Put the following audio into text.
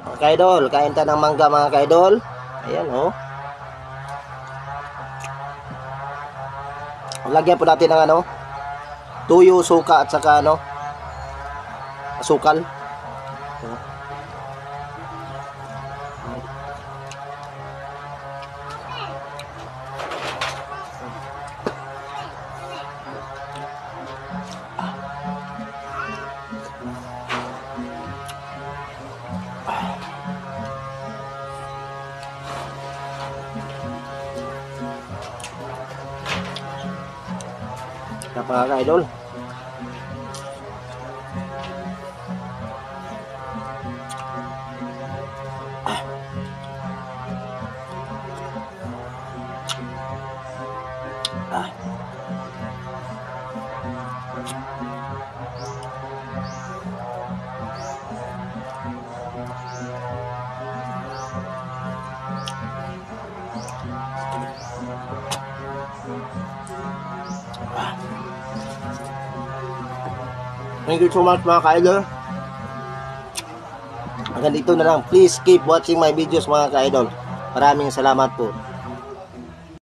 Ka-idol, kain tayo ng mangga mga ka-idol. Ayan oh. Lagyan po natin ng ano, tuyo, suka at saka ano, asukal. Mga ka-idol. Thank you so much mga ka-idol. Hanggang dito na lang. Please keep watching my videos mga ka-idol. Maraming salamat po.